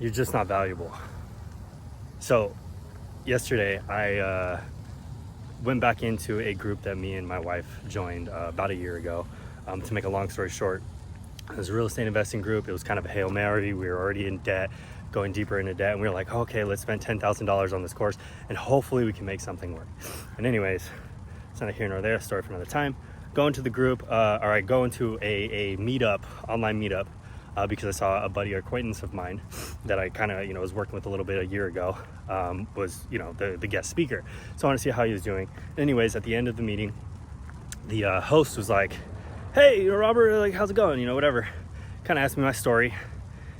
you're just not valuable. So yesterday I went back into a group that me and my wife joined about a year ago. To make a long story short, it was a real estate investing group. It was kind of a Hail Mary. We were already in debt, going deeper into debt, and we were like, okay, let's spend $10,000 on this course and hopefully we can make something work. And anyways, it's not here nor there, story for another time. Go into the group, go into a meetup, online meetup, because I saw a buddy or acquaintance of mine that I kind of, was working with a little bit a year ago, was, the guest speaker. So I want to see how he was doing. Anyways, at the end of the meeting, the host was like, hey, Robert, like, how's it going? Whatever. Kind of asked me my story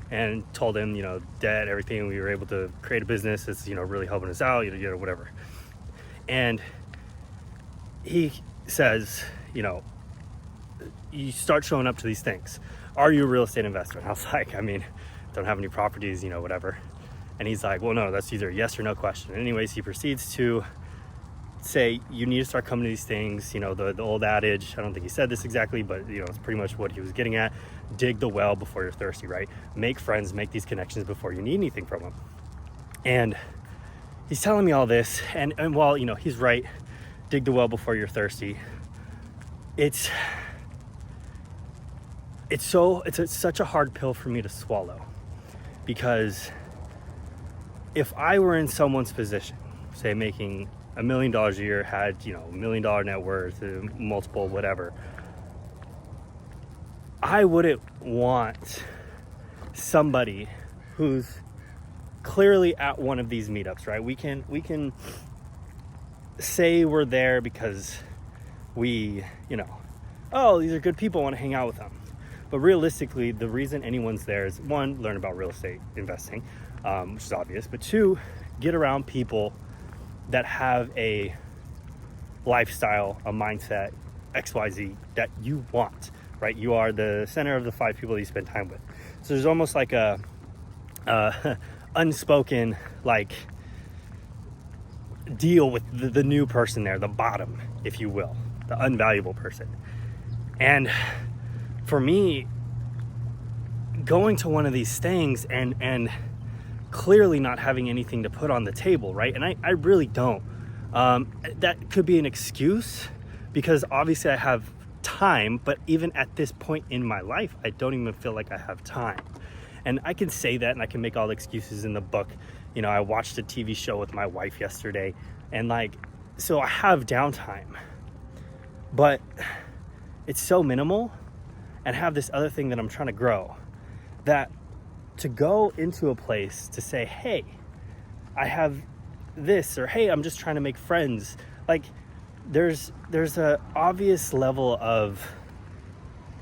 and told him, debt, everything. We were able to create a business. It's, really helping us out, whatever. And he says, you start showing up to these things. Are you a real estate investor? And I was like, don't have any properties, whatever. And he's like, well, no, that's either a yes or no question. Anyways, he proceeds to say, you need to start coming to these things, the old adage, I don't think he said this exactly, but it's pretty much what he was getting at. Dig the well before you're thirsty, right? Make friends, make these connections before you need anything from them. And he's telling me all this, and while he's right, dig the well before you're thirsty, it's such a hard pill for me to swallow, because if I were in someone's position, say making $1 million a year, had $1 million net worth, multiple whatever, I wouldn't want somebody who's clearly at one of these meetups, right? We can say we're there because we, oh, these are good people, I want to hang out with them. But realistically, the reason anyone's there is, one, learn about real estate investing, which is obvious, but two, get around people that have a lifestyle, a mindset, XYZ that you want, right? You are the center of the 5 people that you spend time with. So there's almost like a unspoken, like, deal with the new person there, the bottom, if you will, the unvaluable person. And for me, going to one of these things and clearly not having anything to put on the table, right? And I really don't. That could be an excuse, because obviously I have time, but even at this point in my life, I don't even feel like I have time. And I can say that, and I can make all the excuses in the book. I watched a TV show with my wife yesterday, and so I have downtime, but it's so minimal, and have this other thing that I'm trying to grow, that to go into a place to say, hey, I have this, or hey, I'm just trying to make friends. Like, there's a obvious level of,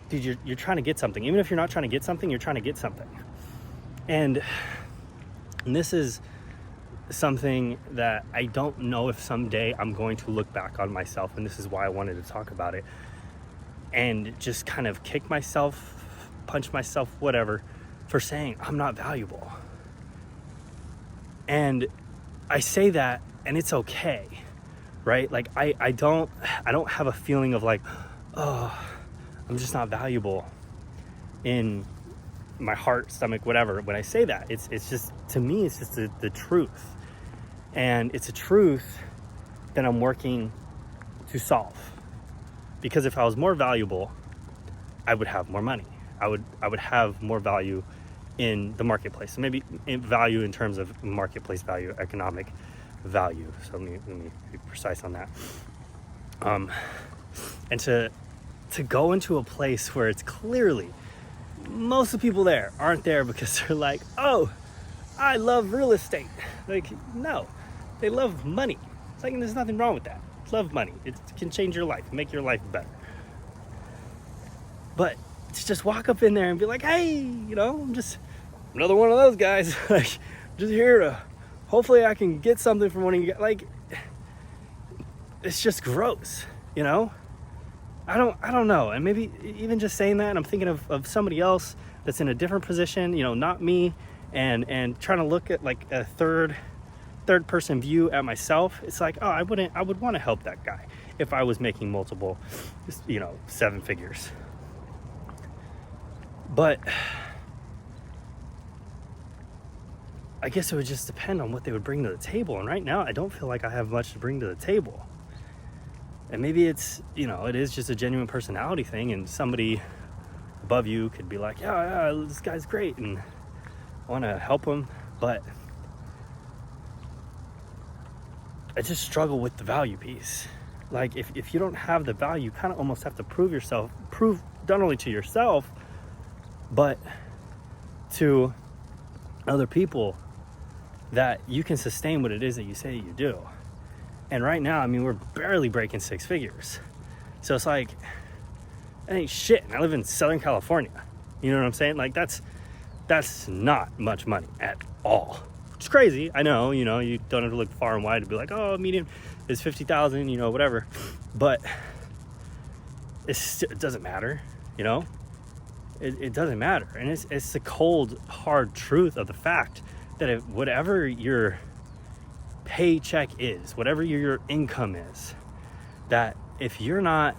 dude, you're trying to get something. Even if you're not trying to get something, you're trying to get something. And this is something that I don't know if someday I'm going to look back on myself, and this is why I wanted to talk about it, and just kind of kick myself, punch myself, whatever, for saying I'm not valuable. And I say that, and it's okay, right? Like, I don't have a feeling of like, oh, I'm just not valuable in my heart, stomach, whatever. When I say that, it's just, to me, it's just the truth. And it's a truth that I'm working to solve. Because if I was more valuable, I would have more money. I would have more value in the marketplace. So maybe value in terms of marketplace value, economic value. So let me be precise on that. And to go into a place where it's clearly, most of the people there aren't there because they're like, oh, I love real estate. Like, no, they love money. It's like, there's nothing wrong with that. Love money. It can change your life, make your life better. But to just walk up in there and be like, hey, I'm just another one of those guys. Like, just here to, hopefully I can get something from one of you guys. Like, it's just gross, I don't know. And maybe even just saying that, and I'm thinking of somebody else that's in a different position, not me, and trying to look at like a third person view at myself. It's like, oh, I would want to help that guy if I was making multiple, 7 figures. But I guess it would just depend on what they would bring to the table. And right now, I don't feel like I have much to bring to the table. And maybe it's, it is just a genuine personality thing, and somebody above you could be like, yeah, this guy's great, and I want to help him. But I just struggle with the value piece. Like, if you don't have the value, you kind of almost have to prove not only to yourself, but to other people that you can sustain what it is that you say you do. And right now, we're barely breaking 6 figures. So it's like, that ain't shit. And I live in Southern California. You know what I'm saying? Like, that's not much money at all. It's crazy. I know, you don't have to look far and wide to be like, oh, median is 50,000, whatever. But it doesn't matter, It doesn't matter. And it's the cold, hard truth of the fact that whatever your paycheck is, whatever your income is, that if you're not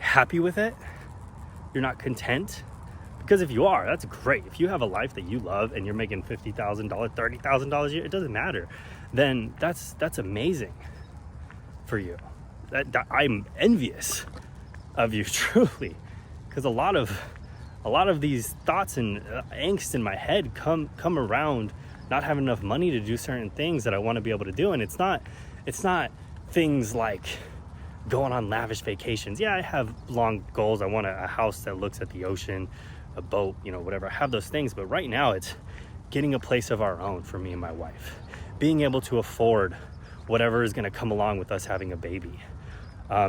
happy with it, you're not content. Because if you are, that's great. If you have a life that you love and you're making $50,000, $30,000 a year, it doesn't matter. Then that's amazing for you. That I'm envious of you, truly, because a lot of these thoughts and angst in my head come around not having enough money to do certain things that I want to be able to do. And it's not things like going on lavish vacations. Yeah, I have long goals. I want a house that looks at the ocean, a boat, whatever. I have those things, but right now it's getting a place of our own for me and my wife, being able to afford whatever is going to come along with us having a baby,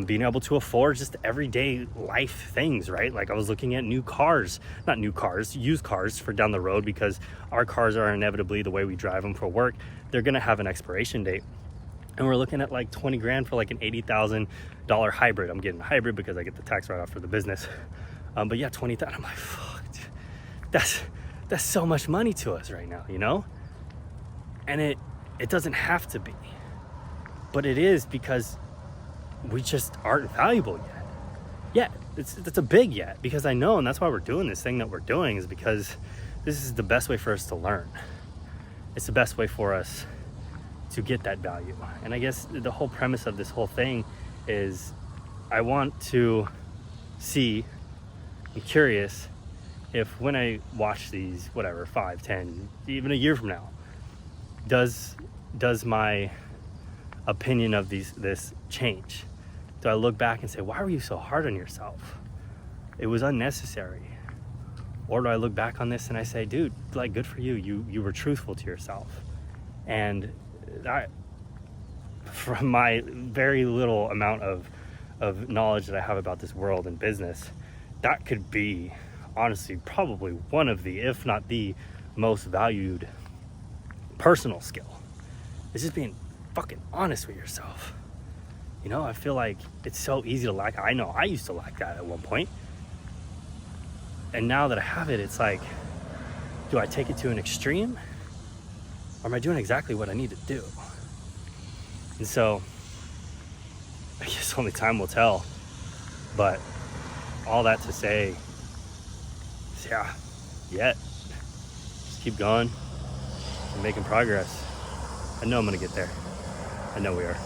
being able to afford just everyday life things, right? Like, I was looking at used cars for down the road, because our cars are inevitably, the way we drive them for work, they're going to have an expiration date. And we're looking at like 20 grand for like an $80,000 hybrid. I'm getting a hybrid because I get the tax write-off for the business. But yeah, 20,000. I'm like, fuck, dude, that's so much money to us right now, And it doesn't have to be, but it is, because we just aren't valuable yet. It's a big yet, because I know, and that's why we're doing this thing that we're doing, is because this is the best way for us to learn. It's the best way for us to get that value. And I guess the whole premise of this whole thing is, I want to see, I'm curious if when I watch these, 5, 10, even a year from now, does my opinion of this change? Do I look back and say, why were you so hard on yourself? It was unnecessary. Or do I look back on this and I say, dude, like, good for you. You were truthful to yourself. And from my very little amount of knowledge that I have about this world and business, that could be, honestly, probably one of the, if not the most valued personal skill. It's just being fucking honest with yourself. I feel like it's so easy to lack. I know I used to lack that at one point. And now that I have it, it's like, do I take it to an extreme? Or am I doing exactly what I need to do? And so, I guess only time will tell. But all that to say, just keep going and making progress. I know I'm gonna get there. I know we are.